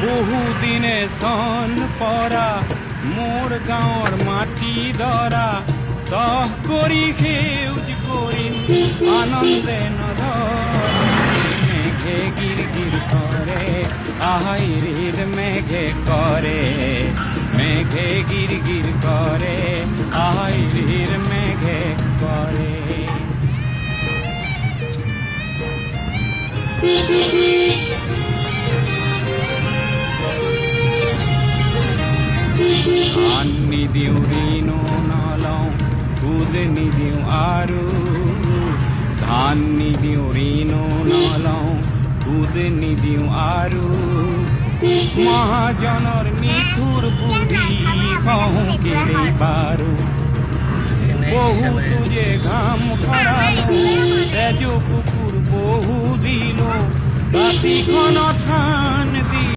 বহুদিনে সন পৰা মোৰ গাঁৱৰ মাটি ধৰা সহ কৰি সেউজ কৰিম আনন্দে নধৰা মেঘে গিৰ গিৰ কৰে আহিৰিৰ মেঘে কৰে মেঘে গিৰ গিৰ কৰে আহিৰিৰ মেঘে কৰে ধান নিদিও ঋণো নলওঁ সুদ নিদিও আৰু ধান নিদিও ঋণো নলওঁ সুদ নিদিও আৰু মহাজনৰ নিঠুৰ বুদ্ধি কওঁ কেলে বাৰু বহুত যে ঘাম খৰালো তেজো কুকুৰ বহু দিলো কাশীখনত থান দি